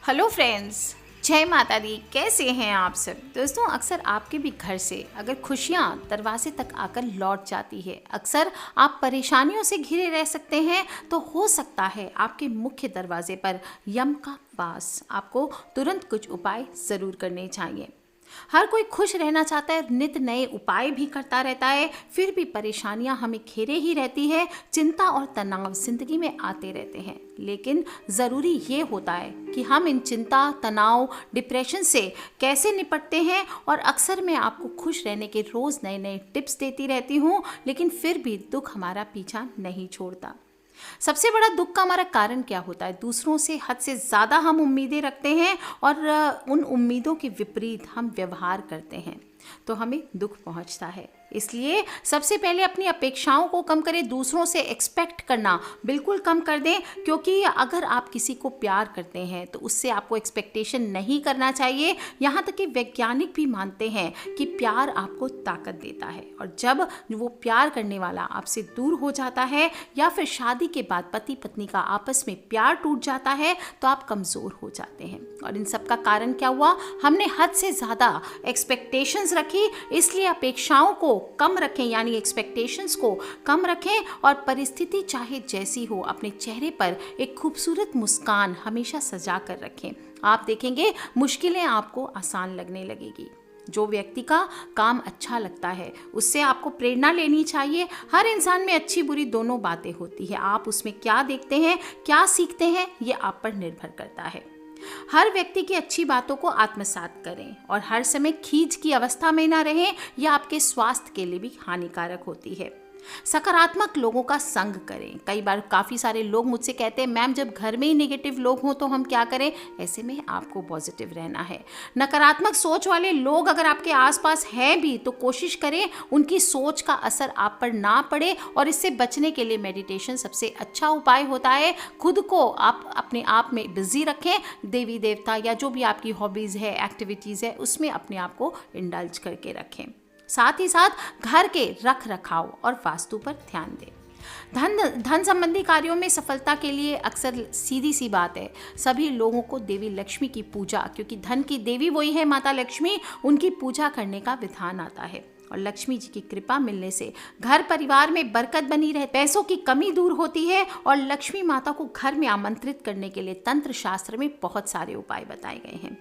Hello friends, जय माता दी। कैसे हैं आप सब दोस्तों। अक्सर आपके भी घर से अगर खुशियां दरवाजे तक आकर लौट जाती है, अक्सर आप परेशानियों से घिरे रह सकते हैं, तो हो सकता है आपके मुख्य दरवाजे पर यम का वास। आपको तुरंत कुछ उपाय ज़रूर करने चाहिए। हर कोई खुश रहना चाहता है, नित नए उपाय भी करता रहता है, फिर भी परेशानियां हमें घेरे ही रहती है। चिंता और तनाव जिंदगी में आते रहते हैं, लेकिन ज़रूरी ये होता है कि हम इन चिंता, तनाव, डिप्रेशन से कैसे निपटते हैं। और अक्सर मैं आपको खुश रहने के रोज़ नए नए टिप्स देती रहती हूँ, लेकिन फिर भी दुख हमारा पीछा नहीं छोड़ता। सबसे बड़ा दुख का हमारा कारण क्या होता है? दूसरों से हद से ज़्यादा हम उम्मीदें रखते हैं और उन उम्मीदों के विपरीत हम व्यवहार करते हैं, तो हमें दुख पहुंचता है। इसलिए सबसे पहले अपनी अपेक्षाओं को कम करें। दूसरों से एक्सपेक्ट करना बिल्कुल कम कर दें, क्योंकि अगर आप किसी को प्यार करते हैं तो उससे आपको एक्सपेक्टेशन नहीं करना चाहिए। यहाँ तक कि वैज्ञानिक भी मानते हैं कि प्यार आपको ताकत देता है, और जब वो प्यार करने वाला आपसे दूर हो जाता है या फिर शादी के बाद पति पत्नी का आपस में प्यार टूट जाता है, तो आप कमज़ोर हो जाते हैं। और इन सब का कारण क्या हुआ? हमने हद से ज़्यादा एक्सपेक्टेशंस रखी। इसलिए अपेक्षाओं को कम रखें, यानी एक्सपेक्टेशंस को कम रखें, और परिस्थिति चाहे जैसी हो, अपने चेहरे पर एक खूबसूरत मुस्कान हमेशा सजा कर रखें। आप देखेंगे मुश्किलें आपको आसान लगने लगेगी। जो व्यक्ति का काम अच्छा लगता है उससे आपको प्रेरणा लेनी चाहिए। हर इंसान में अच्छी बुरी दोनों बातें होती है। आप उसमें क्या देखते हैं, क्या सीखते हैं, ये आप पर निर्भर करता है। हर व्यक्ति की अच्छी बातों को आत्मसात करें और हर समय खींच की अवस्था में ना रहें। यह आपके स्वास्थ्य के लिए भी हानिकारक होती है। सकारात्मक लोगों का संग करें। कई बार काफ़ी सारे लोग मुझसे कहते हैं, मैम जब घर में ही नेगेटिव लोग हों तो हम क्या करें? ऐसे में आपको पॉजिटिव रहना है। नकारात्मक सोच वाले लोग अगर आपके आसपास हैं भी, तो कोशिश करें उनकी सोच का असर आप पर ना पड़े। और इससे बचने के लिए मेडिटेशन सबसे अच्छा उपाय होता है। खुद को आप अपने आप में बिजी रखें। देवी देवता या जो भी आपकी हॉबीज़ है, एक्टिविटीज़ है, उसमें अपने आप को इंडल्ज करके रखें। साथ ही साथ घर के रख रखाव और वास्तु पर ध्यान दें। धन संबंधी कार्यों में सफलता के लिए अक्सर सीधी सी बात है, सभी लोगों को देवी लक्ष्मी की पूजा, क्योंकि धन की देवी वही है माता लक्ष्मी, उनकी पूजा करने का विधान आता है। और लक्ष्मी जी की कृपा मिलने से घर परिवार में बरकत बनी रहे, पैसों की कमी दूर होती है। और लक्ष्मी माता को घर में आमंत्रित करने के लिए तंत्र शास्त्र में बहुत सारे उपाय बताए गए हैं।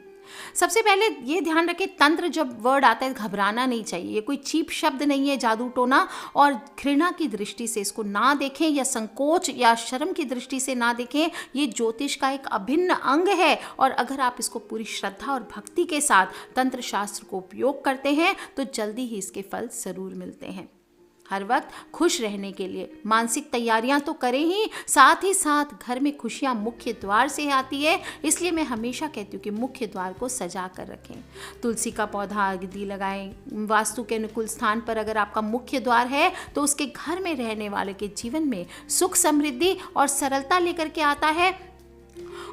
सबसे पहले ये ध्यान रखें, तंत्र जब वर्ड आता है घबराना नहीं चाहिए। ये कोई चीप शब्द नहीं है, जादू टोना और घृणा की दृष्टि से इसको ना देखें, या संकोच या शर्म की दृष्टि से ना देखें। ये ज्योतिष का एक अभिन्न अंग है, और अगर आप इसको पूरी श्रद्धा और भक्ति के साथ तंत्र शास्त्र को उपयोग करते हैं तो जल्दी ही इसके फल जरूर मिलते हैं। हर वक्त खुश रहने के लिए मानसिक तैयारियां तो करें ही, साथ ही साथ घर में खुशियां मुख्य द्वार से आती है। इसलिए मैं हमेशा कहती हूँ कि मुख्य द्वार को सजा कर रखें। तुलसी का पौधा आदि लगाएं। वास्तु के अनुकूल स्थान पर अगर आपका मुख्य द्वार है तो उसके घर में रहने वाले के जीवन में सुख, समृद्धि और सरलता लेकर के आता है।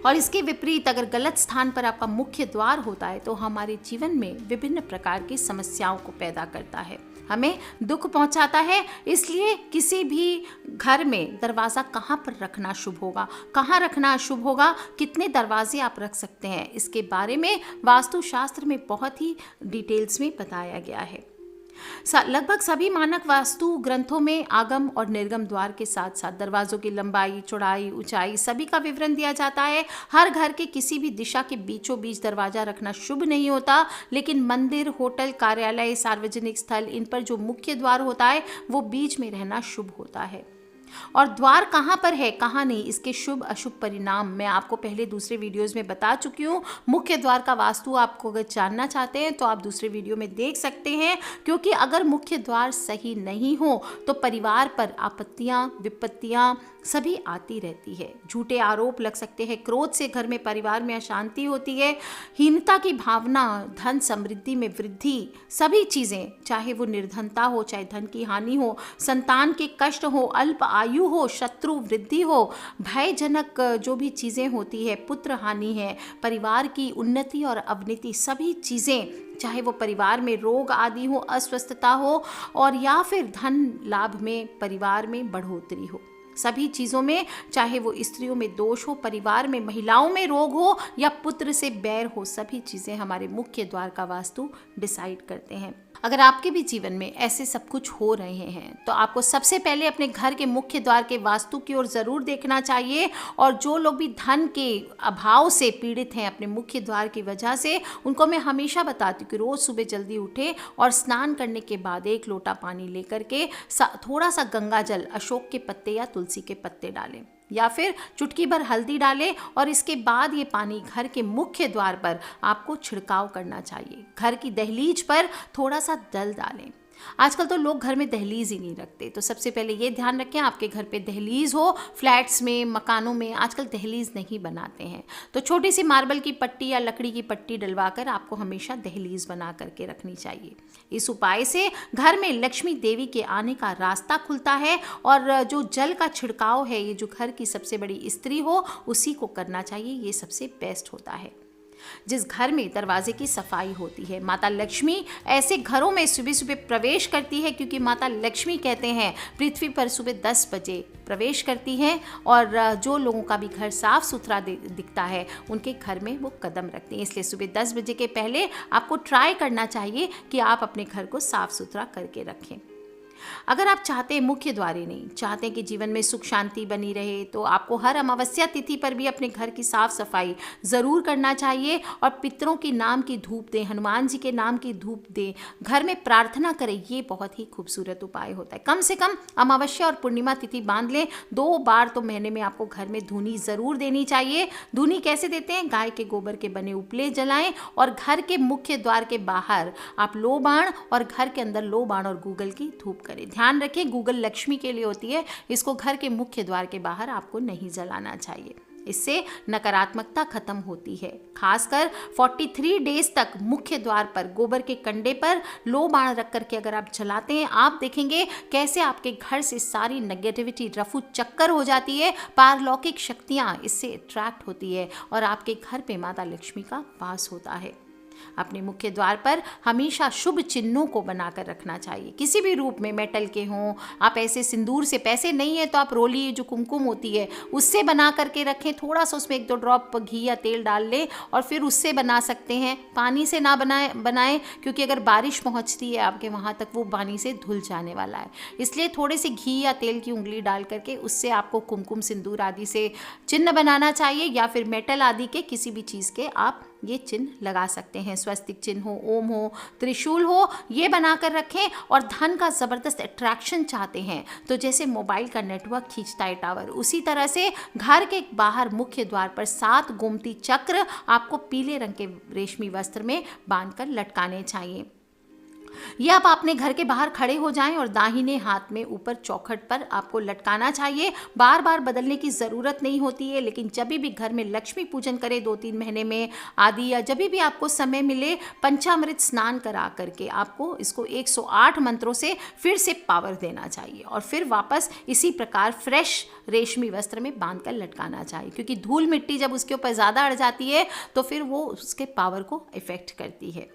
और इसके विपरीत अगर गलत स्थान पर आपका मुख्य द्वार होता है तो हमारे जीवन में विभिन्न प्रकार की समस्याओं को पैदा करता है, हमें दुख पहुंचाता है। इसलिए किसी भी घर में दरवाज़ा कहाँ पर रखना शुभ होगा, कहाँ रखना अशुभ होगा, कितने दरवाजे आप रख सकते हैं, इसके बारे में वास्तुशास्त्र में बहुत ही डिटेल्स में बताया गया है। लगभग सभी मानक वास्तु ग्रंथों में आगम और निर्गम द्वार के साथ साथ दरवाजों की लंबाई, चौड़ाई, ऊंचाई सभी का विवरण दिया जाता है। हर घर के किसी भी दिशा के बीचों बीच दरवाजा रखना शुभ नहीं होता, लेकिन मंदिर, होटल, कार्यालय, सार्वजनिक स्थल, इन पर जो मुख्य द्वार होता है वो बीच में रहना शुभ होता है। और द्वार कहाँ पर है, कहाँ नहीं, इसके शुभ अशुभ परिणाम मैं आपको पहले दूसरे वीडियोस में बता चुकी हूँ। मुख्य द्वार का वास्तु आपको अगर जानना चाहते हैं तो आप दूसरे वीडियो में देख सकते हैं, क्योंकि अगर मुख्य द्वार सही नहीं हो तो परिवार पर आपत्तियाँ, विपत्तियाँ सभी आती रहती है। झूठे आरोप लग सकते हैं, क्रोध से घर में, परिवार में अशांति होती है, हीनता की भावना, धन समृद्धि में वृद्धि, सभी चीज़ें, चाहे वो निर्धनता हो, चाहे धन की हानि हो, संतान के कष्ट हो, अल्प आयु हो, शत्रु वृद्धि हो, भयजनक जो भी चीज़ें होती है, पुत्र हानि है, परिवार की उन्नति और अवनति, सभी चीज़ें, चाहे वो परिवार में रोग आदि हो, अस्वस्थता हो, और या फिर धन लाभ में परिवार में बढ़ोतरी हो, सभी चीज़ों में, चाहे वो स्त्रियों में दोष हो, परिवार में महिलाओं में रोग हो या पुत्र से बैर हो, सभी चीज़ें हमारे मुख्य द्वार का वास्तु डिसाइड करते हैं। अगर आपके भी जीवन में ऐसे सब कुछ हो रहे हैं तो आपको सबसे पहले अपने घर के मुख्य द्वार के वास्तु की ओर ज़रूर देखना चाहिए। और जो लोग भी धन के अभाव से पीड़ित हैं अपने मुख्य द्वार की वजह से, उनको मैं हमेशा बताती हूँ कि रोज़ सुबह जल्दी उठें और स्नान करने के बाद 1 लोटा पानी लेकर के थोड़ा सा गंगा जल, अशोक के पत्ते या तुलसी के पत्ते डालें या फिर चुटकी भर हल्दी डालें और इसके बाद ये पानी घर के मुख्य द्वार पर आपको छिड़काव करना चाहिए। घर की दहलीज पर थोड़ा सा जल डालें। आजकल तो लोग घर में दहलीज ही नहीं रखते, तो सबसे पहले ये ध्यान रखें आपके घर पे दहलीज हो। फ्लैट्स में, मकानों में आजकल दहलीज नहीं बनाते हैं, तो छोटी सी मार्बल की पट्टी या लकड़ी की पट्टी डलवाकर आपको हमेशा दहलीज बना करके रखनी चाहिए। इस उपाय से घर में लक्ष्मी देवी के आने का रास्ता खुलता है। और जो जल का छिड़काव है, ये जो घर की सबसे बड़ी स्त्री हो उसी को करना चाहिए, ये सबसे बेस्ट होता है। जिस घर में दरवाजे की सफाई होती है, माता लक्ष्मी ऐसे घरों में सुबह सुबह प्रवेश करती है, क्योंकि माता लक्ष्मी कहते हैं पृथ्वी पर सुबह 10 बजे प्रवेश करती हैं। और जो लोगों का भी घर साफ सुथरा दिखता है उनके घर में वो कदम रखती हैं। इसलिए सुबह 10 बजे के पहले आपको ट्राई करना चाहिए कि आप अपने घर को साफ सुथरा करके रखें। अगर आप चाहते हैं, मुख्य द्वार ही नहीं, चाहते हैं कि जीवन में सुख शांति बनी रहे, तो आपको हर अमावस्या तिथि पर भी अपने घर की साफ सफाई ज़रूर करना चाहिए। और पितरों के नाम की धूप दें, हनुमान जी के नाम की धूप दें, घर में प्रार्थना करें, ये बहुत ही खूबसूरत उपाय होता है। कम से कम अमावस्या और पूर्णिमा तिथि बांध लें, 2 बार तो महीने में आपको घर में धूनी ज़रूर देनी चाहिए। धूनी कैसे देते हैं? गाय के गोबर के बने उपले जलाएं और घर के मुख्य द्वार के बाहर आप लो बाण और घर के अंदर लो बाण और गूगल की धूप करें। ध्यान रखें, गूगल लक्ष्मी के लिए होती है, इसको घर के मुख्य द्वार के बाहर आपको नहीं जलाना चाहिए। इससे नकारात्मकता खत्म होती है। खासकर 43 डेज तक मुख्य द्वार पर गोबर के कंडे पर लो बाण रख करके अगर आप जलाते हैं, आप देखेंगे कैसे आपके घर से सारी नेगेटिविटी रफू चक्कर हो जाती है, पारलौकिक शक्तियाँ इससे अट्रैक्ट होती है और आपके घर पे माता लक्ष्मी का वास होता है। अपने मुख्य द्वार पर हमेशा शुभ चिन्हों को बनाकर रखना चाहिए, किसी भी रूप में, मेटल के हों। आप ऐसे सिंदूर से, पैसे नहीं है तो आप रोली जो कुमकुम होती है उससे बना करके रखें, थोड़ा सा उसमें 1-2 ड्रॉप घी या तेल डाल लें और फिर उससे बना सकते हैं। पानी से ना बनाएं क्योंकि अगर बारिश पहुंचती है आपके वहाँ तक वो पानी से धुल जाने वाला है। इसलिए थोड़े से घी या तेल की उंगली डाल करके उससे आपको कुमकुम, सिंदूर आदि से चिन्ह बनाना चाहिए, या फिर मेटल आदि के किसी भी चीज़ के आप ये चिन्ह लगा सकते हैं। स्वस्तिक चिन्ह हो, ओम हो, त्रिशूल हो, ये बनाकर रखें। और धन का ज़बरदस्त अट्रैक्शन चाहते हैं तो जैसे मोबाइल का नेटवर्क खींचता है टावर, उसी तरह से घर के बाहर मुख्य द्वार पर 7 गोमती चक्र आपको पीले रंग के रेशमी वस्त्र में बांधकर लटकाने चाहिए। यह आप अपने घर के बाहर खड़े हो जाएं और दाहिने हाथ में ऊपर चौखट पर आपको लटकाना चाहिए। बार बार बदलने की ज़रूरत नहीं होती है, लेकिन जब भी घर में लक्ष्मी पूजन करें 2-3 महीने में आदि, या जब भी आपको समय मिले, पंचामृत स्नान करा करके आपको इसको 108 मंत्रों से फिर से पावर देना चाहिए और फिर वापस इसी प्रकार फ्रेश रेशमी वस्त्र में बांध कर लटकाना चाहिए, क्योंकि धूल मिट्टी जब उसके ऊपर ज़्यादा अड़ जाती है तो फिर वो उसके पावर को इफेक्ट करती है।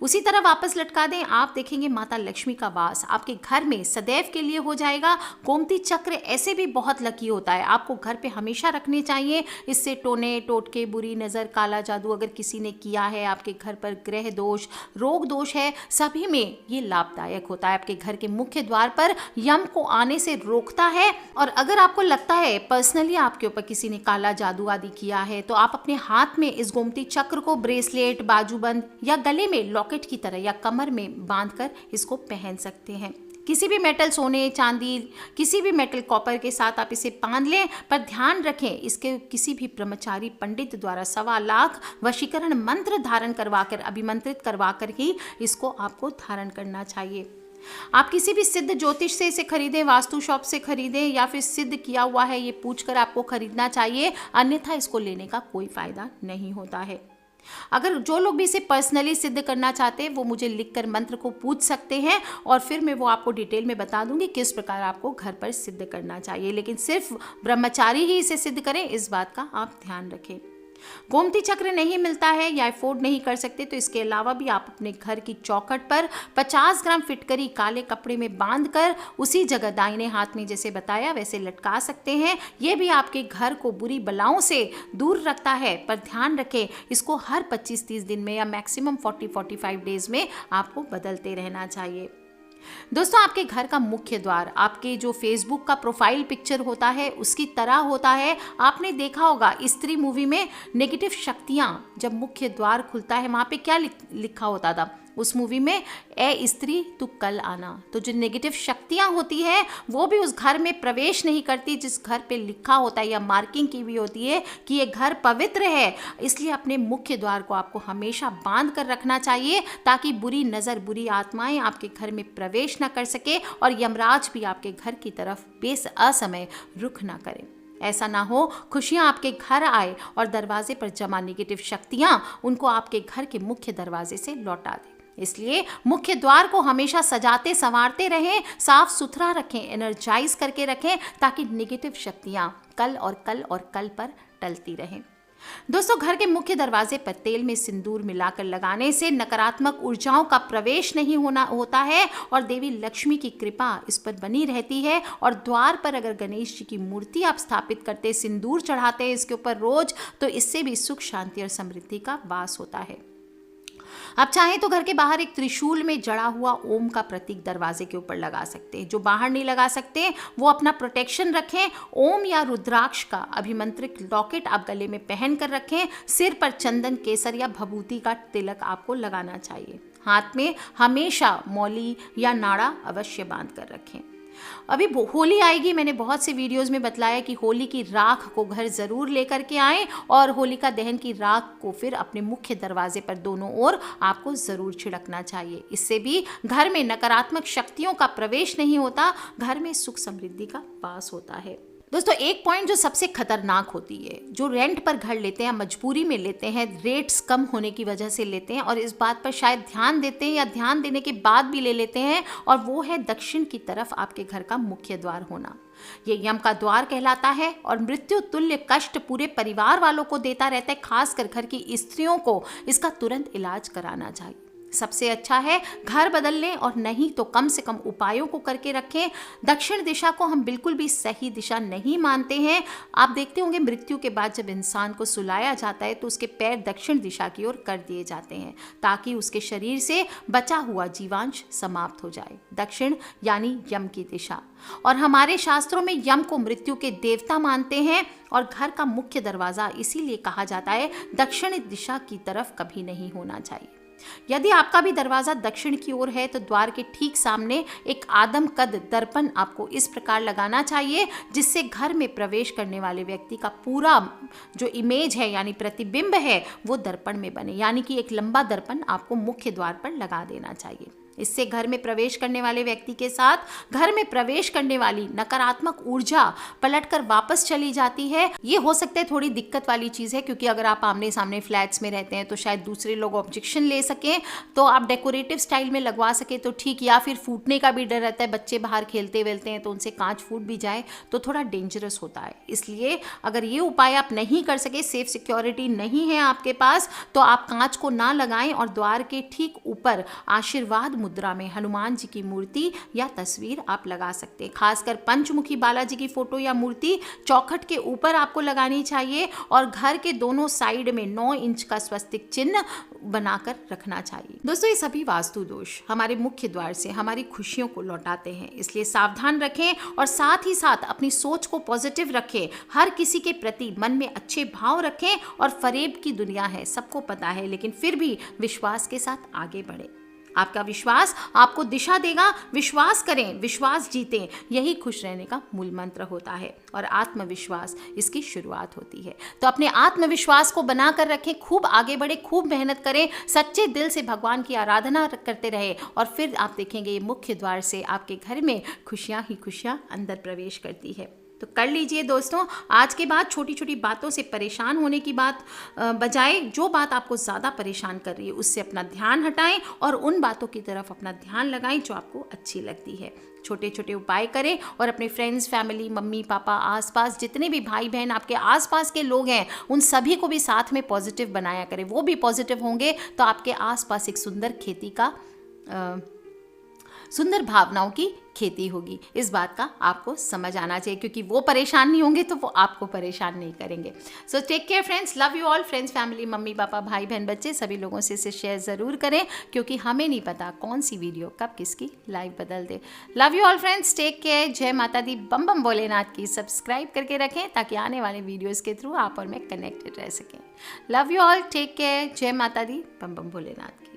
उसी तरह वापस लटका दें, आप देखेंगे माता लक्ष्मी का वास आपके घर में सदैव के लिए हो जाएगा। गोमती चक्र ऐसे भी बहुत लकी होता है, आपको घर पे हमेशा रखने चाहिए। इससे टोने टोटके, बुरी नज़र, काला जादू अगर किसी ने किया है, आपके घर पर ग्रह दोष, रोग दोष है, सभी में ये लाभदायक होता है। आपके घर के मुख्य द्वार पर यम को आने से रोकता है। और अगर आपको लगता है पर्सनली आपके ऊपर किसी ने काला जादू आदि किया है, तो आप अपने हाथ में इस गोमती चक्र को ब्रेसलेट, बाजूबंद या गले में लॉकेट की तरह या कमर में बांधकर इसको पहन सकते हैं। किसी भी मेटल, सोने चांदी, किसी भी मेटल कॉपर के साथ आप इसे बांध लें, पर ध्यान रखें इसके किसी भी ब्रह्मचारी पंडित द्वारा 1.25 लाख वशीकरण मंत्र धारण करवाकर, अभिमंत्रित करवाकर ही इसको आपको धारण करना चाहिए। आप किसी भी सिद्ध ज्योतिष से इसे खरीदें, वास्तु शॉप से खरीदें, या फिर सिद्ध किया हुआ है ये पूछकर आपको खरीदना चाहिए, अन्यथा इसको लेने का कोई फायदा नहीं होता है। अगर जो लोग भी इसे पर्सनली सिद्ध करना चाहते हैं वो मुझे लिखकर मंत्र को पूछ सकते हैं और फिर मैं वो आपको डिटेल में बता दूंगी किस प्रकार आपको घर पर सिद्ध करना चाहिए, लेकिन सिर्फ ब्रह्मचारी ही इसे सिद्ध करें, इस बात का आप ध्यान रखें। गोमती चक्र नहीं मिलता है या अफोर्ड नहीं कर सकते तो इसके अलावा भी आप अपने घर की चौखट पर 50 ग्राम फिटकरी काले कपड़े में बांधकर उसी जगह दाहिने हाथ में जैसे बताया वैसे लटका सकते हैं। ये भी आपके घर को बुरी बलाओं से दूर रखता है, पर ध्यान रखें इसको हर 25-30 दिन में या मैक्सिमम 40-45 डेज में आपको बदलते रहना चाहिए। दोस्तों, आपके घर का मुख्य द्वार आपके जो फेसबुक का प्रोफाइल पिक्चर होता है उसकी तरह होता है। आपने देखा होगा स्त्री मूवी में नेगेटिव शक्तियां जब मुख्य द्वार खुलता है वहां पे क्या लिखा होता था उस मूवी में, ए स्त्री तू कल आना। तो जो नेगेटिव शक्तियां होती है वो भी उस घर में प्रवेश नहीं करती जिस घर पे लिखा होता है या मार्किंग की हुई होती है कि ये घर पवित्र है। इसलिए अपने मुख्य द्वार को आपको हमेशा बांध कर रखना चाहिए ताकि बुरी नज़र, बुरी आत्माएं आपके घर में प्रवेश ना कर सके और यमराज भी आपके घर की तरफ असमय रुख ना करें। ऐसा ना हो खुशियां आपके घर आए और दरवाजे पर जमा नेगेटिव शक्तियां उनको आपके घर के मुख्य दरवाजे से लौटा दें। इसलिए मुख्य द्वार को हमेशा सजाते संवारते रहें, साफ सुथरा रखें, एनर्जाइज करके रखें ताकि नेगेटिव शक्तियां कल और कल पर टलती रहें। दोस्तों, घर के मुख्य दरवाजे पर तेल में सिंदूर मिलाकर लगाने से नकारात्मक ऊर्जाओं का प्रवेश नहीं होता है और देवी लक्ष्मी की कृपा इस पर बनी रहती है। और द्वार पर अगर गणेश जी की मूर्ति आप स्थापित करते, सिंदूर चढ़ाते हैं इसके ऊपर रोज, तो इससे भी सुख, शांति और समृद्धि का वास होता है। आप चाहें तो घर के बाहर एक त्रिशूल में जड़ा हुआ ओम का प्रतीक दरवाजे के ऊपर लगा सकते हैं। जो बाहर नहीं लगा सकते वो अपना प्रोटेक्शन रखें। ओम या रुद्राक्ष का अभिमंत्रित लॉकेट आप गले में पहन कर रखें। सिर पर चंदन, केसर या भभूति का तिलक आपको लगाना चाहिए। हाथ में हमेशा मौली या नाड़ा अवश्य बांध कर रखें। अभी होली आएगी, मैंने बहुत से वीडियोस में बतलाया कि होली की राख को घर ज़रूर लेकर के आएं और होलिका दहन की राख को फिर अपने मुख्य दरवाजे पर दोनों ओर आपको ज़रूर छिड़कना चाहिए। इससे भी घर में नकारात्मक शक्तियों का प्रवेश नहीं होता, घर में सुख समृद्धि का वास होता है। दोस्तों, एक पॉइंट जो सबसे खतरनाक होती है, जो रेंट पर घर लेते हैं, मजबूरी में लेते हैं, रेट्स कम होने की वजह से लेते हैं और इस बात पर शायद ध्यान देते हैं या ध्यान देने के बाद भी ले लेते हैं, और वो है दक्षिण की तरफ आपके घर का मुख्य द्वार होना। ये यम का द्वार कहलाता है और मृत्यु तुल्य कष्ट पूरे परिवार वालों को देता रहता है। खासकर घर की स्त्रियों को इसका तुरंत इलाज कराना चाहिए। सबसे अच्छा है घर बदल लें और नहीं तो कम से कम उपायों को करके रखें। दक्षिण दिशा को हम बिल्कुल भी सही दिशा नहीं मानते हैं। आप देखते होंगे मृत्यु के बाद जब इंसान को सुलाया जाता है तो उसके पैर दक्षिण दिशा की ओर कर दिए जाते हैं ताकि उसके शरीर से बचा हुआ जीवांश समाप्त हो जाए। दक्षिण यानी यम की दिशा, और हमारे शास्त्रों में यम को मृत्यु के देवता मानते हैं और घर का मुख्य दरवाजा इसीलिए कहा जाता है दक्षिण दिशा की तरफ कभी नहीं होना चाहिए। यदि आपका भी दरवाजा दक्षिण की ओर है तो द्वार के ठीक सामने एक आदम कद दर्पण आपको इस प्रकार लगाना चाहिए जिससे घर में प्रवेश करने वाले व्यक्ति का पूरा जो इमेज है यानी प्रतिबिंब है वो दर्पण में बने, यानी कि एक लंबा दर्पण आपको मुख्य द्वार पर लगा देना चाहिए। इससे घर में प्रवेश करने वाले व्यक्ति के साथ घर में प्रवेश करने वाली नकारात्मक ऊर्जा पलटकर वापस चली जाती है। ये हो सकता है थोड़ी दिक्कत वाली चीज़ है, क्योंकि अगर आप आमने सामने फ्लैट्स में रहते हैं तो शायद दूसरे लोग ऑब्जेक्शन ले सकें, तो आप डेकोरेटिव स्टाइल में लगवा सके तो ठीक, या फिर फूटने का भी डर रहता है, बच्चे बाहर खेलते वेलते हैं तो उनसे कांच फूट भी जाए तो थोड़ा डेंजरस होता है। इसलिए अगर ये उपाय आप नहीं कर सके, सेफ सिक्योरिटी नहीं है आपके पास, तो आप कांच को ना लगाएं और द्वार के ठीक ऊपर आशीर्वाद मुद्रा में हनुमान जी की मूर्ति या तस्वीर आप लगा सकते हैं। खासकर पंचमुखी बालाजी की फोटो या मूर्ति चौखट के ऊपर आपको लगानी चाहिए और घर के दोनों साइड में 9 इंच का स्वस्तिक चिन्ह बनाकर रखना चाहिए। दोस्तों, ये सभी वास्तु दोष हमारे मुख्य द्वार से हमारी खुशियों को लौटाते हैं, इसलिए सावधान रखें और साथ ही साथ अपनी सोच को पॉजिटिव रखें। हर किसी के प्रति मन में अच्छे भाव रखें और फरेब की दुनिया है, सबको पता है, लेकिन फिर भी विश्वास के साथ आगे बढ़े। आपका विश्वास आपको दिशा देगा। विश्वास करें, विश्वास जीतें, यही खुश रहने का मूल मंत्र होता है और आत्मविश्वास इसकी शुरुआत होती है। तो अपने आत्मविश्वास को बना कर रखें, खूब आगे बढ़े, खूब मेहनत करें, सच्चे दिल से भगवान की आराधना करते रहे और फिर आप देखेंगे ये मुख्य द्वार से आपके घर में खुशियां ही खुशियां अंदर प्रवेश करती है। तो कर लीजिए दोस्तों। आज के बाद छोटी छोटी बातों से परेशान होने की बात बजाय जो बात आपको ज़्यादा परेशान कर रही है उससे अपना ध्यान हटाएं और उन बातों की तरफ अपना ध्यान लगाएं जो आपको अच्छी लगती है। छोटे छोटे उपाय करें और अपने फ्रेंड्स, फैमिली, मम्मी पापा, आसपास जितने भी भाई बहन आपके आसपास के लोग हैं उन सभी को भी साथ में पॉजिटिव बनाया करें। वो भी पॉजिटिव होंगे तो आपके आसपास एक सुंदर खेती का सुंदर भावनाओं की खेती होगी। इस बात का आपको समझ आना चाहिए, क्योंकि वो परेशान नहीं होंगे तो वो आपको परेशान नहीं करेंगे। So take care friends, love you all. Friends, family, mummy papa, भाई बहन, बच्चे सभी लोगों से इसे शेयर ज़रूर करें, क्योंकि हमें नहीं पता कौन सी वीडियो कब किसकी लाइफ बदल दे। Love you all friends, take care. जय माता दी, बम बम भोलेनाथ की। सब्सक्राइब करके रखें ताकि आने वाले वीडियोज़ के थ्रू आप और मैं कनेक्टेड रह सकें। Love you all, take care. जय माता दी, बम बम भोलेनाथ की।